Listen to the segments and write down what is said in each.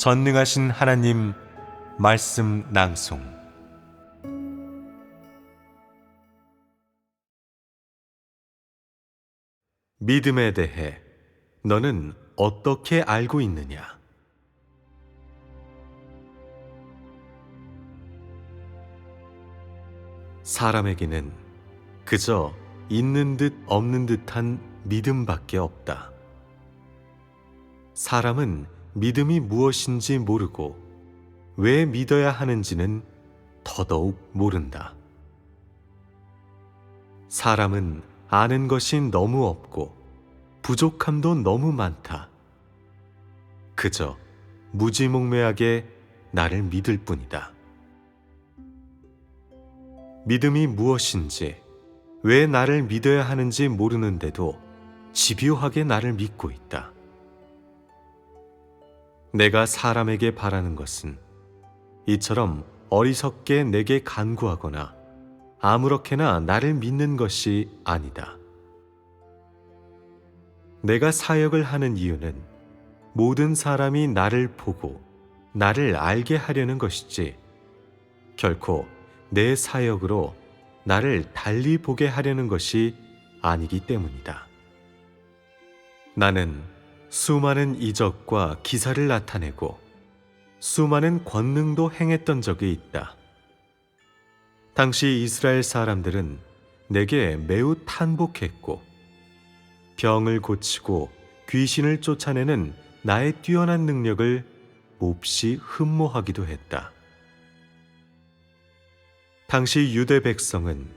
전능하신 하나님 말씀 낭송. 믿음에 대해 너는 어떻게 알고 있느냐? 사람에게는 그저 있는 듯 없는 듯한 믿음밖에 없다. 사람은 믿음이 무엇인지 모르고 왜 믿어야 하는지는 더더욱 모른다. 사람은 아는 것이 너무 없고 부족함도 너무 많다. 그저 무지몽매하게 나를 믿을 뿐이다. 믿음이 무엇인지, 왜 나를 믿어야 하는지 모르는데도 집요하게 나를 믿고 있다. 내가 사람에게 바라는 것은 이처럼 어리석게 내게 간구하거나 아무렇게나 나를 믿는 것이 아니다. 내가 사역을 하는 이유는 모든 사람이 나를 보고 나를 알게 하려는 것이지, 결코 내 사역으로 나를 달리 보게 하려는 것이 아니기 때문이다. 나는 수많은 이적과 기사를 나타내고 수많은 권능도 행했던 적이 있다. 당시 이스라엘 사람들은 내게 매우 탄복했고, 병을 고치고 귀신을 쫓아내는 나의 뛰어난 능력을 몹시 흠모하기도 했다. 당시 유대 백성은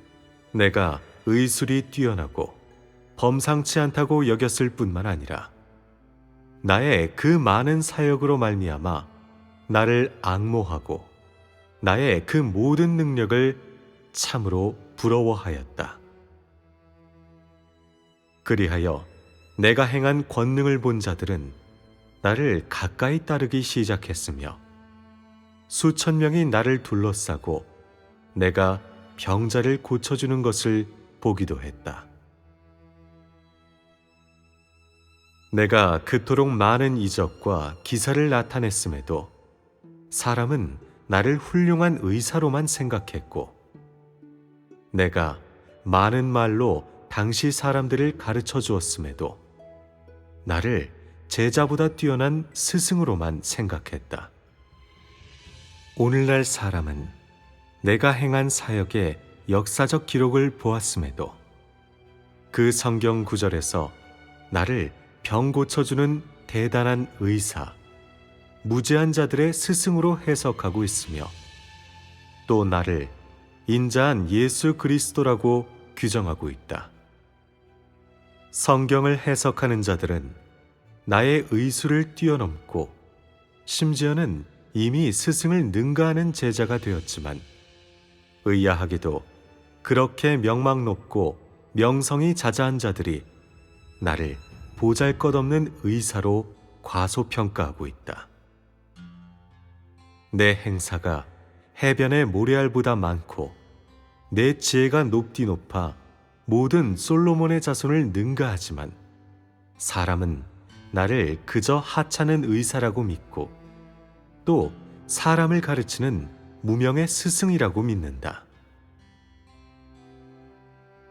내가 의술이 뛰어나고 범상치 않다고 여겼을 뿐만 아니라 나의 그 많은 사역으로 말미암아 나를 앙모하고 나의 그 모든 능력을 참으로 부러워하였다. 그리하여 내가 행한 권능을 본 자들은 나를 가까이 따르기 시작했으며, 수천 명이 나를 둘러싸고 내가 병자를 고쳐주는 것을 보기도 했다. 내가 그토록 많은 이적과 기사를 나타냈음에도 사람은 나를 훌륭한 의사로만 생각했고, 내가 많은 말로 당시 사람들을 가르쳐 주었음에도 나를 제자보다 뛰어난 스승으로만 생각했다. 오늘날 사람은 내가 행한 사역의 역사적 기록을 보았음에도 그 성경 구절에서 나를 병 고쳐주는 대단한 의사, 무죄한 자들의 스승으로 해석하고 있으며, 또 나를 인자한 예수 그리스도라고 규정하고 있다. 성경을 해석하는 자들은 나의 의술을 뛰어넘고 심지어는 이미 스승을 능가하는 제자가 되었지만, 의아하게도 그렇게 명망 높고 명성이 자자한 자들이 나를 보잘것없는 의사로 과소평가하고 있다. 내 행사가 해변의 모래알보다 많고 내 지혜가 높디 높아 모든 솔로몬의 자손을 능가하지만, 사람은 나를 그저 하찮은 의사라고 믿고 또 사람을 가르치는 무명의 스승이라고 믿는다.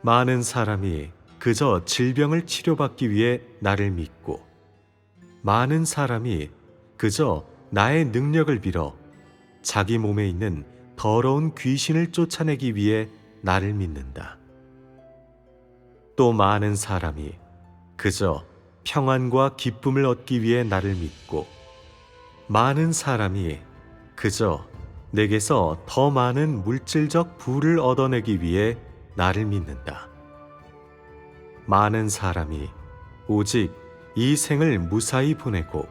많은 사람이 그저 질병을 치료받기 위해 나를 믿고, 많은 사람이 그저 나의 능력을 빌어 자기 몸에 있는 더러운 귀신을 쫓아내기 위해 나를 믿는다. 또 많은 사람이 그저 평안과 기쁨을 얻기 위해 나를 믿고, 많은 사람이 그저 내게서 더 많은 물질적 부를 얻어내기 위해 나를 믿는다. 많은 사람이 오직 이 생을 무사히 보내고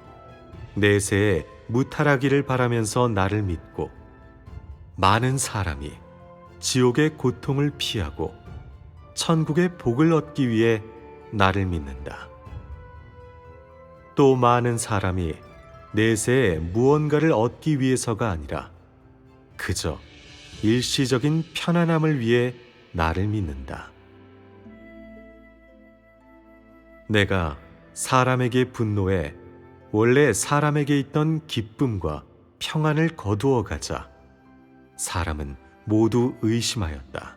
내세에 무탈하기를 바라면서 나를 믿고, 많은 사람이 지옥의 고통을 피하고 천국의 복을 얻기 위해 나를 믿는다. 또 많은 사람이 내세에 무언가를 얻기 위해서가 아니라 그저 일시적인 편안함을 위해 나를 믿는다. 내가 사람에게 분노해 원래 사람에게 있던 기쁨과 평안을 거두어 가자 사람은 모두 의심하였다.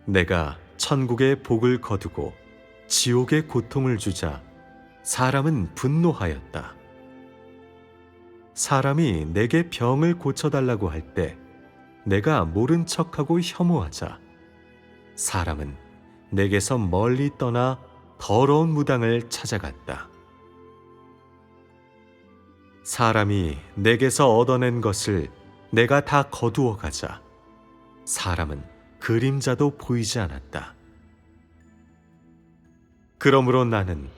내가 천국의 복을 거두고 지옥의 고통을 주자 사람은 분노하였다. 사람이 내게 병을 고쳐달라고 할 때 내가 모른 척하고 혐오하자 사람은 내게서 멀리 떠나 더러운 무당을 찾아갔다. 사람이 내게서 얻어낸 것을 내가 다 거두어 가자 사람은 그림자도 보이지 않았다. 그러므로 나는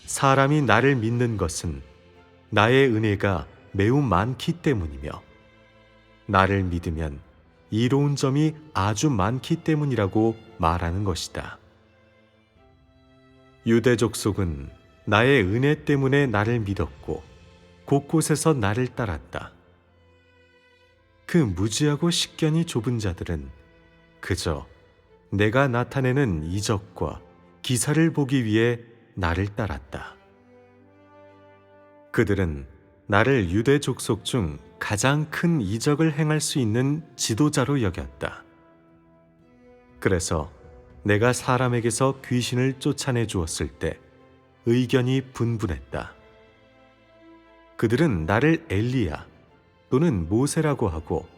사람이 나를 믿는 것은 나의 은혜가 매우 많기 때문이며 나를 믿으면 이로운 점이 아주 많기 때문이라고 말하는 것이다. 유대 족속은 나의 은혜 때문에 나를 믿었고 곳곳에서 나를 따랐다. 그 무지하고 식견이 좁은 자들은 그저 내가 나타내는 이적과 기사를 보기 위해 나를 따랐다. 그들은 나를 유대 족속 중 가장 큰 이적을 행할 수 있는 지도자로 여겼다. 그래서 내가 사람에게서 귀신을 쫓아내 주었을 때 의견이 분분했다. 그들은 나를 엘리야 또는 모세라고 하고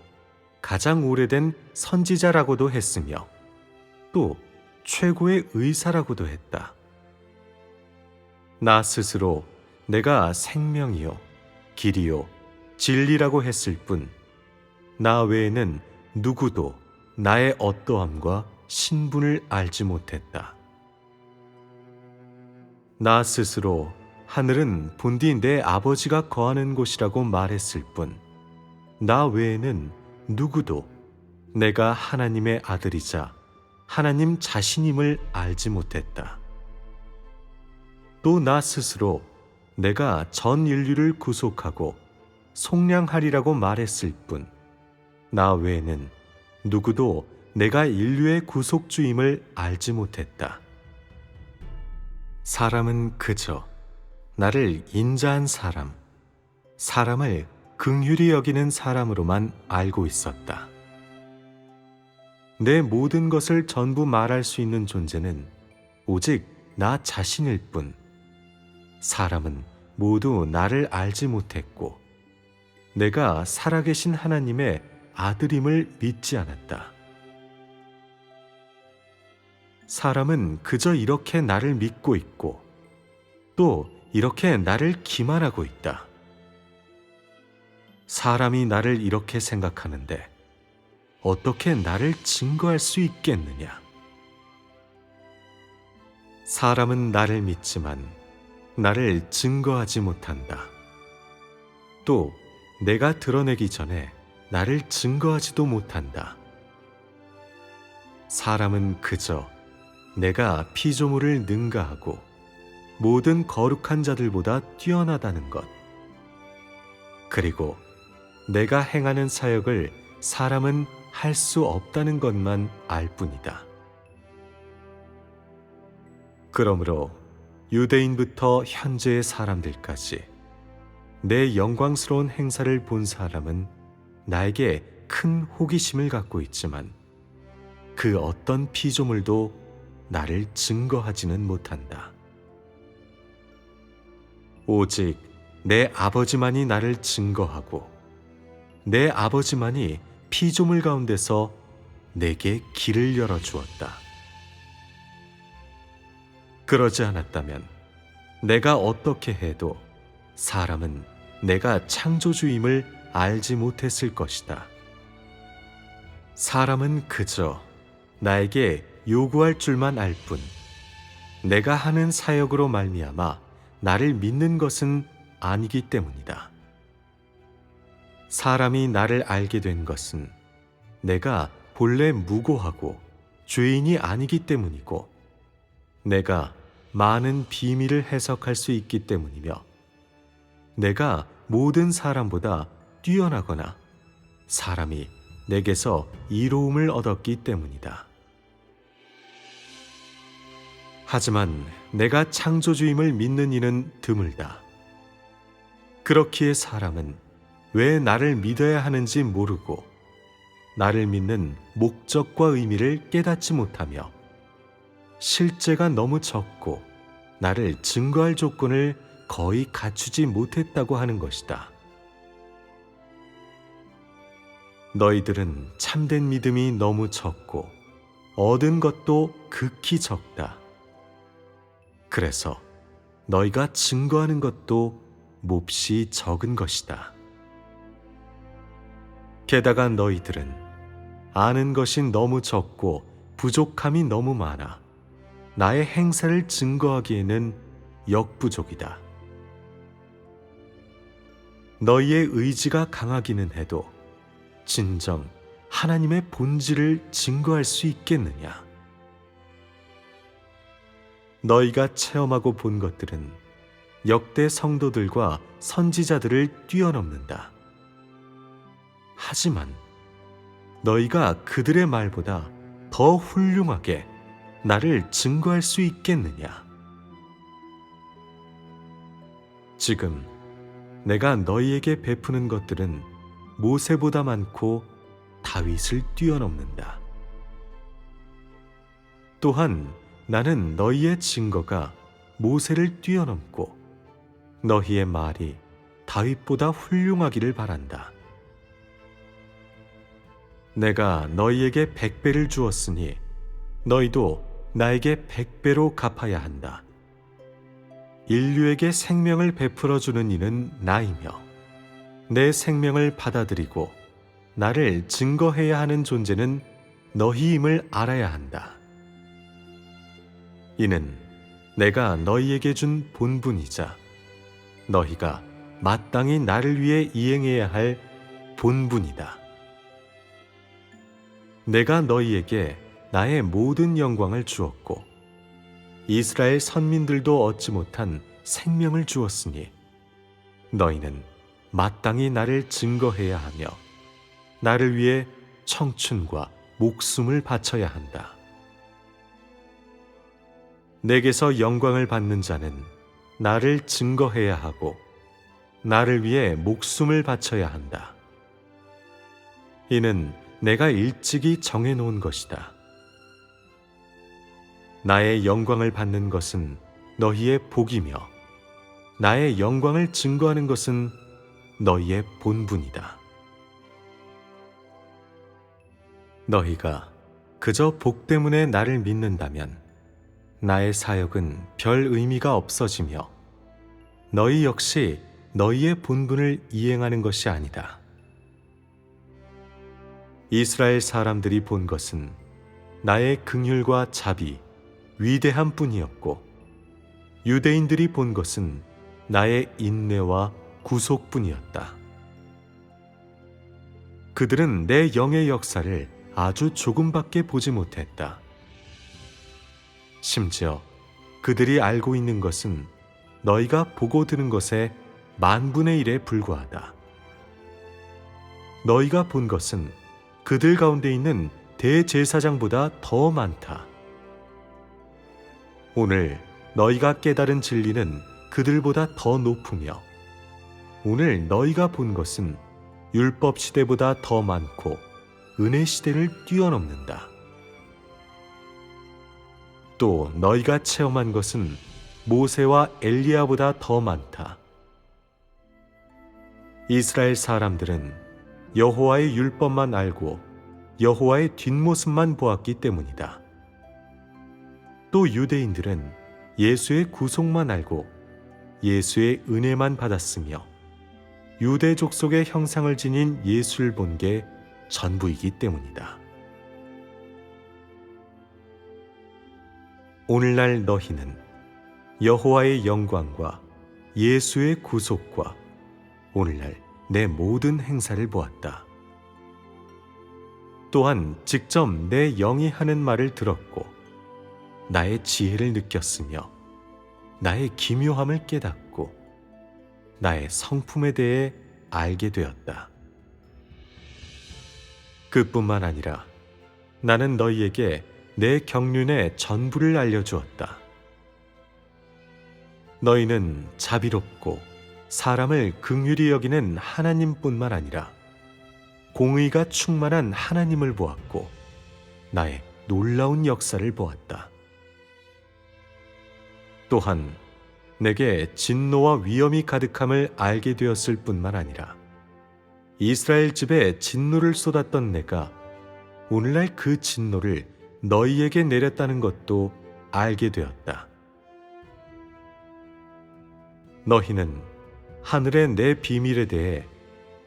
가장 오래된 선지자라고도 했으며 또 최고의 의사라고도 했다. 나 스스로 내가 생명이요 길이요 진리라고 했을 뿐 나 외에는 누구도 나의 어떠함과 신분을 알지 못했다. 나 스스로 하늘은 본디 내 아버지가 거하는 곳이라고 말했을 뿐 나 외에는 누구도 내가 하나님의 아들이자 하나님 자신임을 알지 못했다. 또 나 스스로 내가 전 인류를 구속하고 속량하리라고 말했을 뿐 나 외에는 누구도 내가 인류의 구속주임을 알지 못했다. 사람은 그저 나를 인자한 사람, 사람을 긍휼히 여기는 사람으로만 알고 있었다. 내 모든 것을 전부 말할 수 있는 존재는 오직 나 자신일 뿐 사람은 모두 나를 알지 못했고 내가 살아계신 하나님의 아들임을 믿지 않았다. 사람은 그저 이렇게 나를 믿고 있고 또 이렇게 나를 기만하고 있다. 사람이 나를 이렇게 생각하는데 어떻게 나를 증거할 수 있겠느냐? 사람은 나를 믿지만 나를 증거하지 못한다. 또 내가 드러내기 전에 나를 증거하지도 못한다. 사람은 그저 내가 피조물을 능가하고 모든 거룩한 자들보다 뛰어나다는 것, 그리고 내가 행하는 사역을 사람은 할 수 없다는 것만 알 뿐이다. 그러므로 유대인부터 현재의 사람들까지 내 영광스러운 행사를 본 사람은 나에게 큰 호기심을 갖고 있지만 그 어떤 피조물도 나를 증거하지는 못한다. 오직 내 아버지만이 나를 증거하고 내 아버지만이 피조물 가운데서 내게 길을 열어주었다. 그러지 않았다면 내가 어떻게 해도 사람은 내가 창조주임을 알지 못했을 것이다. 사람은 그저 나에게 요구할 줄만 알 뿐 내가 하는 사역으로 말미암아 나를 믿는 것은 아니기 때문이다. 사람이 나를 알게 된 것은 내가 본래 무고하고 죄인이 아니기 때문이고 내가 많은 비밀을 해석할 수 있기 때문이며 내가 모든 사람보다 뛰어나거나 사람이 내게서 이로움을 얻었기 때문이다. 하지만 내가 창조주임을 믿는 이는 드물다. 그렇기에 사람은 왜 나를 믿어야 하는지 모르고 나를 믿는 목적과 의미를 깨닫지 못하며 실제가 너무 적고 나를 증거할 조건을 거의 갖추지 못했다고 하는 것이다. 너희들은 참된 믿음이 너무 적고 얻은 것도 극히 적다. 그래서 너희가 증거하는 것도 몹시 적은 것이다. 게다가 너희들은 아는 것이 너무 적고 부족함이 너무 많아 나의 행사를 증거하기에는 역부족이다. 너희의 의지가 강하기는 해도 진정 하나님의 본질을 증거할 수 있겠느냐? 너희가 체험하고 본 것들은 역대 성도들과 선지자들을 뛰어넘는다. 하지만 너희가 그들의 말보다 더 훌륭하게 나를 증거할 수 있겠느냐? 지금 내가 너희에게 베푸는 것들은 모세보다 많고 다윗을 뛰어넘는다. 또한 나는 너희의 증거가 모세를 뛰어넘고 너희의 말이 다윗보다 훌륭하기를 바란다. 내가 너희에게 100배를 주었으니 너희도 나에게 100배로 갚아야 한다. 인류에게 생명을 베풀어 주는 이는 나이며 내 생명을 받아들이고 나를 증거해야 하는 존재는 너희임을 알아야 한다. 이는 내가 너희에게 준 본분이자 너희가 마땅히 나를 위해 이행해야 할 본분이다. 내가 너희에게 나의 모든 영광을 주었고 이스라엘 선민들도 얻지 못한 생명을 주었으니 너희는 마땅히 나를 증거해야 하며 나를 위해 청춘과 목숨을 바쳐야 한다. 내게서 영광을 받는 자는 나를 증거해야 하고 나를 위해 목숨을 바쳐야 한다. 이는 내가 일찍이 정해놓은 것이다. 나의 영광을 받는 것은 너희의 복이며 나의 영광을 증거하는 것은 너희의 본분이다. 너희가 그저 복 때문에 나를 믿는다면 나의 사역은 별 의미가 없어지며 너희 역시 너희의 본분을 이행하는 것이 아니다. 이스라엘 사람들이 본 것은 나의 긍휼과 자비, 위대함 뿐이었고 유대인들이 본 것은 나의 인내와 구속뿐이었다. 그들은 내 영의 역사를 아주 조금밖에 보지 못했다. 심지어 그들이 알고 있는 것은 너희가 보고 들은 것의 10,000분의 1에 불과하다. 너희가 본 것은 그들 가운데 있는 대제사장보다 더 많다. 오늘 너희가 깨달은 진리는 그들보다 더 높으며 오늘 너희가 본 것은 율법 시대보다 더 많고 은혜 시대를 뛰어넘는다. 또 너희가 체험한 것은 모세와 엘리야보다 더 많다. 이스라엘 사람들은 여호와의 율법만 알고 여호와의 뒷모습만 보았기 때문이다. 또 유대인들은 예수의 구속만 알고 예수의 은혜만 받았으며 유대 족속의 형상을 지닌 예수를 본 게 전부이기 때문이다. 오늘날 너희는 여호와의 영광과 예수의 구속과 오늘날 내 모든 행사를 보았다. 또한 직접 내 영이 하는 말을 들었고 나의 지혜를 느꼈으며 나의 기묘함을 깨닫고 나의 성품에 대해 알게 되었다. 그뿐만 아니라 나는 너희에게 내 경륜의 전부를 알려주었다. 너희는 자비롭고 사람을 긍휼히 여기는 하나님뿐만 아니라 공의가 충만한 하나님을 보았고 나의 놀라운 역사를 보았다. 또한 내게 진노와 위험이 가득함을 알게 되었을 뿐만 아니라 이스라엘 집에 진노를 쏟았던 내가 오늘날 그 진노를 너희에게 내렸다는 것도 알게 되었다. 너희는 하늘의 내 비밀에 대해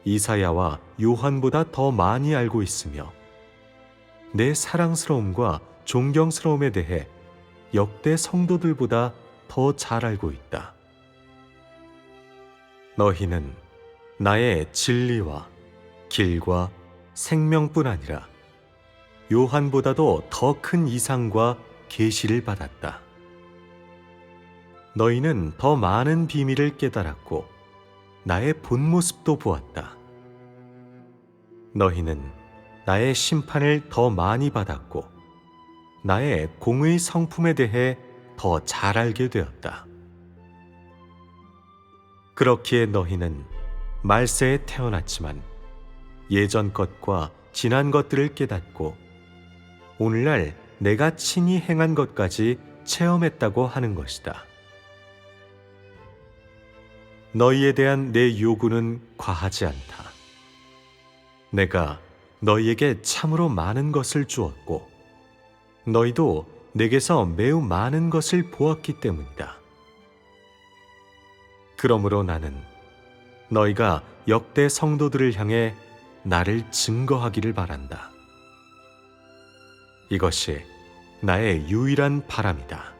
이사야와 요한보다 더 많이 알고 있으며 내 사랑스러움과 존경스러움에 대해 역대 성도들보다 더 잘 알고 있다. 너희는 나의 진리와 길과 생명뿐 아니라 요한보다도 더 큰 이상과 계시를 받았다. 너희는 더 많은 비밀을 깨달았고 나의 본 모습도 보았다. 너희는 나의 심판을 더 많이 받았고 나의 공의 성품에 대해 더 잘 알게 되었다. 그렇기에 너희는 말세에 태어났지만 예전 것과 지난 것들을 깨닫고 오늘날 내가 친히 행한 것까지 체험했다고 하는 것이다. 너희에 대한 내 요구는 과하지 않다. 내가 너희에게 참으로 많은 것을 주었고 너희도 내게서 매우 많은 것을 보았기 때문이다. 그러므로 나는 너희가 역대 성도들을 향해 나를 증거하기를 바란다. 이것이 나의 유일한 바람이다.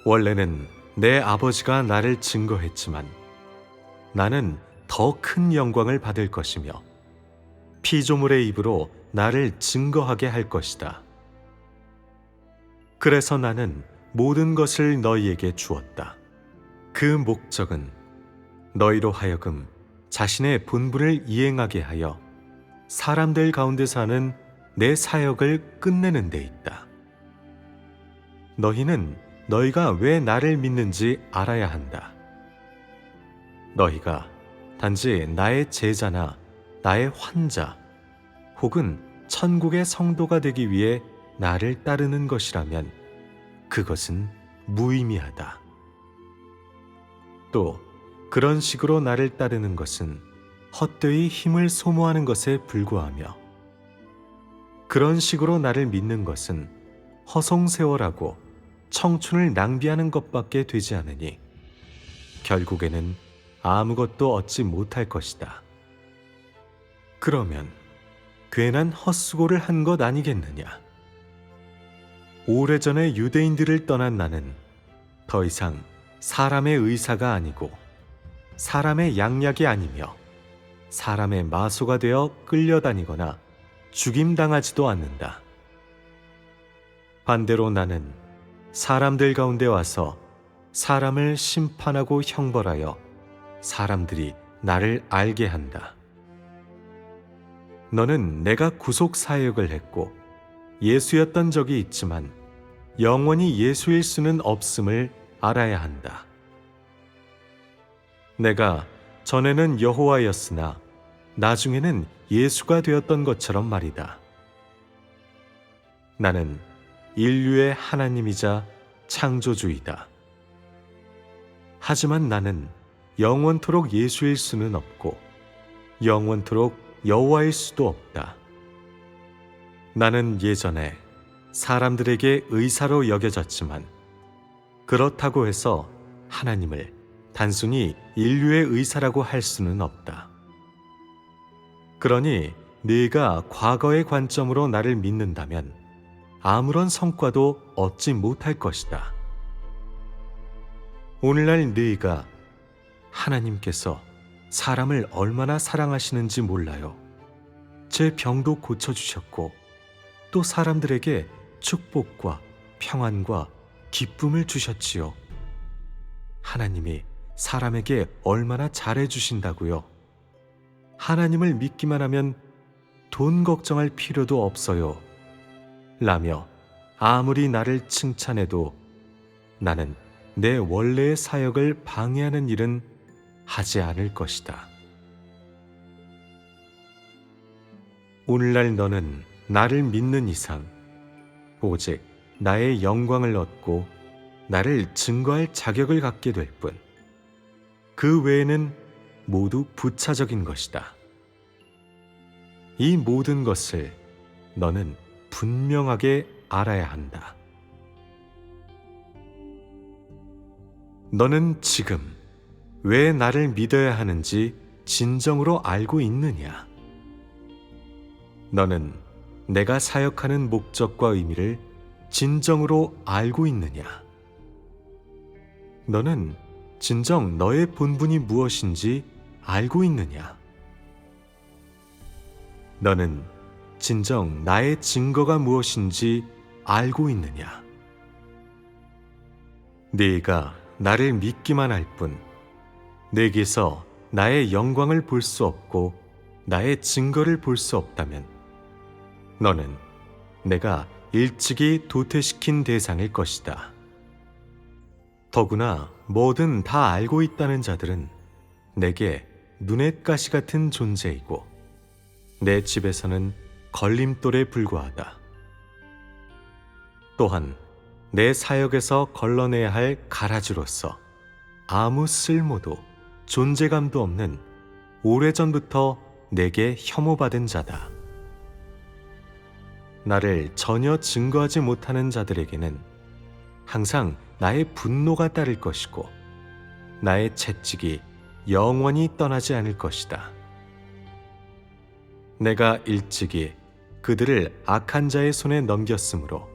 원래는 내 아버지가 나를 증거했지만 나는 더 큰 영광을 받을 것이며 피조물의 입으로 나를 증거하게 할 것이다. 그래서 나는 모든 것을 너희에게 주었다. 그 목적은 너희로 하여금 자신의 본분을 이행하게 하여 사람들 가운데 사는 내 사역을 끝내는 데 있다. 너희는 너희가 왜 나를 믿는지 알아야 한다. 너희가 단지 나의 제자나 나의 환자 혹은 천국의 성도가 되기 위해 나를 따르는 것이라면 그것은 무의미하다. 또 그런 식으로 나를 따르는 것은 헛되이 힘을 소모하는 것에 불과하며 그런 식으로 나를 믿는 것은 허송세월하고 청춘을 낭비하는 것밖에 되지 않으니 결국에는 아무것도 얻지 못할 것이다. 그러면 괜한 헛수고를 한 것 아니겠느냐? 오래전에 유대인들을 떠난 나는 더 이상 사람의 의사가 아니고 사람의 양약이 아니며 사람의 마소가 되어 끌려다니거나 죽임당하지도 않는다. 반대로 나는 사람들 가운데 와서 사람을 심판하고 형벌하여 사람들이 나를 알게 한다. 너는 내가 구속 사역을 했고 예수였던 적이 있지만 영원히 예수일 수는 없음을 알아야 한다. 내가 전에는 여호와였으나 나중에는 예수가 되었던 것처럼 말이다. 나는 인류의 하나님이자 창조주이다. 하지만 나는 영원토록 예수일 수는 없고 영원토록 여호와일 수도 없다. 나는 예전에 사람들에게 의사로 여겨졌지만 그렇다고 해서 하나님을 단순히 인류의 의사라고 할 수는 없다. 그러니 네가 과거의 관점으로 나를 믿는다면 아무런 성과도 얻지 못할 것이다. 오늘날 네가 하나님께서 사람을 얼마나 사랑하시는지 몰라요. 제 병도 고쳐주셨고 또 사람들에게 축복과 평안과 기쁨을 주셨지요. 하나님이 사람에게 얼마나 잘해주신다고요. 하나님을 믿기만 하면 돈 걱정할 필요도 없어요. 라며 아무리 나를 칭찬해도 나는 내 원래의 사역을 방해하는 일은 하지 않을 것이다. 오늘날 너는 나를 믿는 이상 오직 나의 영광을 얻고 나를 증거할 자격을 갖게 될 뿐, 그 외에는 모두 부차적인 것이다. 이 모든 것을 너는 분명하게 알아야 한다. 너는 지금 왜 나를 믿어야 하는지 진정으로 알고 있느냐? 너는 내가 사역하는 목적과 의미를 진정으로 알고 있느냐? 너는 진정 너의 본분이 무엇인지 알고 있느냐? 너는 진정 나의 증거가 무엇인지 알고 있느냐? 네가 나를 믿기만 할 뿐, 내게서 나의 영광을 볼 수 없고 나의 증거를 볼 수 없다면 너는 내가 일찍이 도태시킨 대상일 것이다. 더구나 뭐든 다 알고 있다는 자들은 내게 눈엣 가시 같은 존재이고 내 집에서는 걸림돌에 불과하다. 또한 내 사역에서 걸러내야 할 가라지로서 아무 쓸모도 존재감도 없는 오래전부터 내게 혐오받은 자다. 나를 전혀 증거하지 못하는 자들에게는 항상 나의 분노가 따를 것이고 나의 채찍이 영원히 떠나지 않을 것이다. 내가 일찍이 그들을 악한 자의 손에 넘겼으므로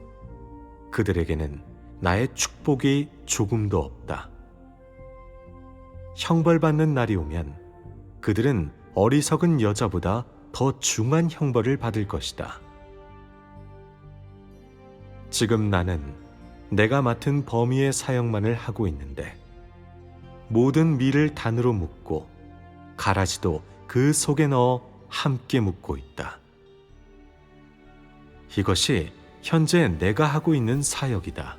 그들에게는 나의 축복이 조금도 없다. 형벌받는 날이 오면 그들은 어리석은 여자보다 더 중한 형벌을 받을 것이다. 지금 나는 내가 맡은 범위의 사역만을 하고 있는데 모든 밀을 단으로 묶고 가라지도 그 속에 넣어 함께 묶고 있다. 이것이 현재 내가 하고 있는 사역이다.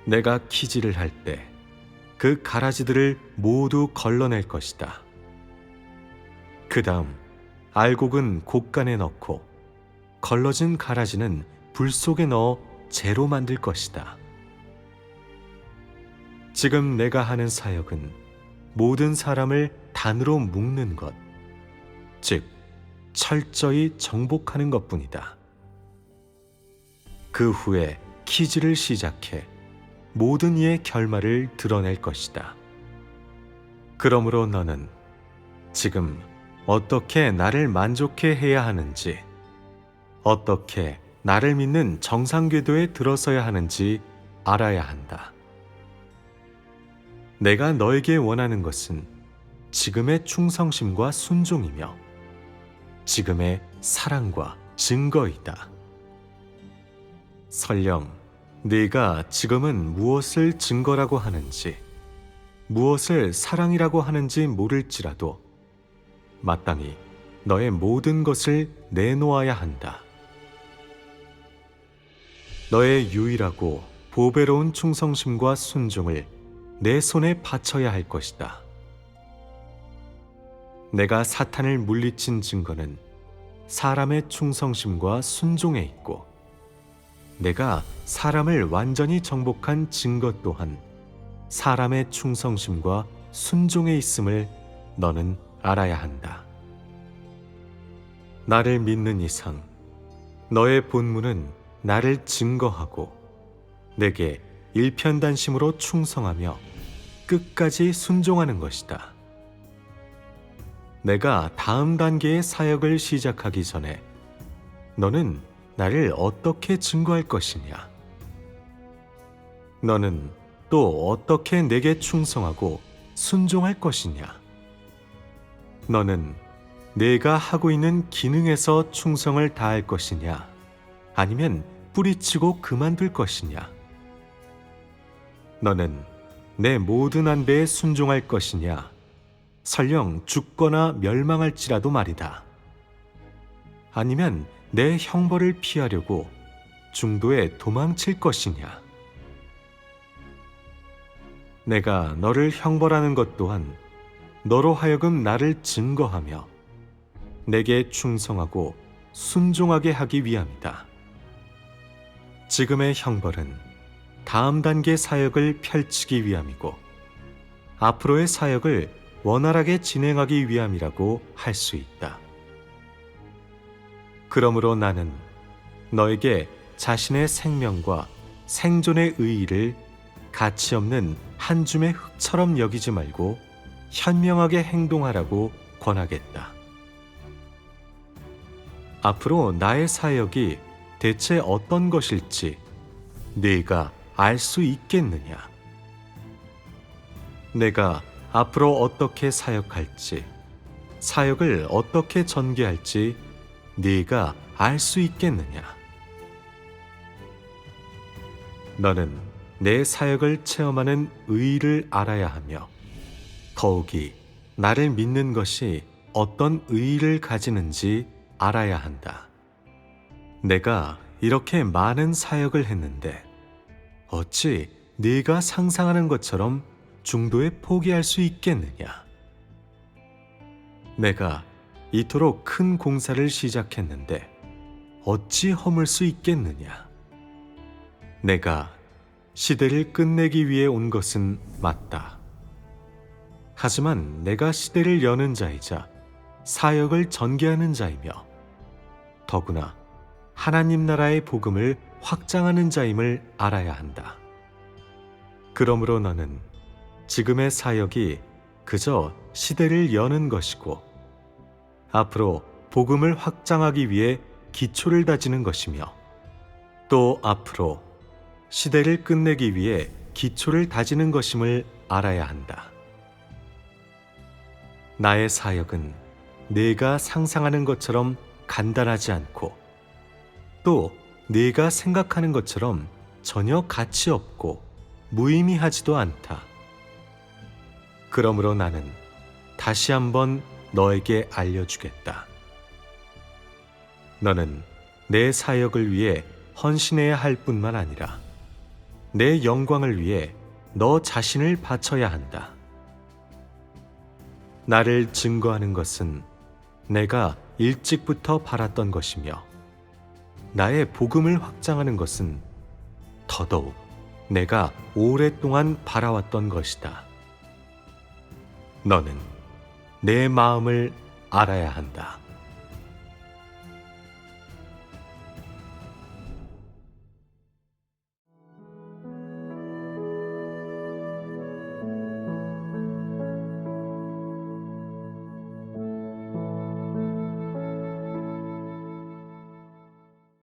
내가 키질을 할 때 그 가라지들을 모두 걸러낼 것이다. 그 다음 알곡은 곡간에 넣고 걸러진 가라지는 불 속에 넣어 재로 만들 것이다. 지금 내가 하는 사역은 모든 사람을 단으로 묶는 것, 즉 철저히 정복하는 것뿐이다. 그 후에 키질을 시작해 모든 이의 결말을 드러낼 것이다. 그러므로 너는 지금 어떻게 나를 만족해 해야 하는지, 어떻게 나를 믿는 정상궤도에 들어서야 하는지 알아야 한다. 내가 너에게 원하는 것은 지금의 충성심과 순종이며 지금의 사랑과 증거이다. 설령 네가 지금은 무엇을 증거라고 하는지, 무엇을 사랑이라고 하는지 모를지라도 마땅히 너의 모든 것을 내놓아야 한다. 너의 유일하고 보배로운 충성심과 순종을 내 손에 바쳐야 할 것이다. 내가 사탄을 물리친 증거는 사람의 충성심과 순종에 있고 내가 사람을 완전히 정복한 증거 또한 사람의 충성심과 순종에 있음을 너는 알아야 한다. 나를 믿는 이상 너의 본문은 나를 증거하고 내게 일편단심으로 충성하며 끝까지 순종하는 것이다. 내가 다음 단계의 사역을 시작하기 전에 너는 나를 어떻게 증거할 것이냐? 너는 또 어떻게 내게 충성하고 순종할 것이냐? 너는 내가 하고 있는 기능에서 충성을 다할 것이냐? 아니면 뿌리치고 그만둘 것이냐? 너는 내 모든 안배에 순종할 것이냐? 설령 죽거나 멸망할지라도 말이다. 아니면 내 형벌을 피하려고 중도에 도망칠 것이냐? 내가 너를 형벌하는 것 또한 너로 하여금 나를 증거하며 내게 충성하고 순종하게 하기 위함이다. 지금의 형벌은 다음 단계 사역을 펼치기 위함이고 앞으로의 사역을 원활하게 진행하기 위함이라고 할 수 있다. 그러므로 나는 너에게 자신의 생명과 생존의 의의를 가치 없는 한 줌의 흙처럼 여기지 말고 현명하게 행동하라고 권하겠다. 앞으로 나의 사역이 대체 어떤 것일지 네가 알 수 있겠느냐? 내가 앞으로 어떻게 사역할지, 사역을 어떻게 전개할지 네가 알 수 있겠느냐? 너는 내 사역을 체험하는 의의를 알아야 하며 더욱이 나를 믿는 것이 어떤 의의를 가지는지 알아야 한다. 내가 이렇게 많은 사역을 했는데 어찌 네가 상상하는 것처럼 중도에 포기할 수 있겠느냐? 내가 이토록 큰 공사를 시작했는데 어찌 허물 수 있겠느냐? 내가 시대를 끝내기 위해 온 것은 맞다. 하지만 내가 시대를 여는 자이자 사역을 전개하는 자이며 더구나 하나님 나라의 복음을 확장하는 자임을 알아야 한다. 그러므로 너는 지금의 사역이 그저 시대를 여는 것이고 앞으로 복음을 확장하기 위해 기초를 다지는 것이며 또 앞으로 시대를 끝내기 위해 기초를 다지는 것임을 알아야 한다. 나의 사역은 네가 상상하는 것처럼 간단하지 않고 또 네가 생각하는 것처럼 전혀 가치 없고 무의미하지도 않다. 그러므로 나는 다시 한번 너에게 알려주겠다. 너는 내 사역을 위해 헌신해야 할 뿐만 아니라 내 영광을 위해 너 자신을 바쳐야 한다. 나를 증거하는 것은 내가 일찍부터 바랐던 것이며 나의 복음을 확장하는 것은 더더욱 내가 오랫동안 바라왔던 것이다. 너는 내 마음을 알아야 한다.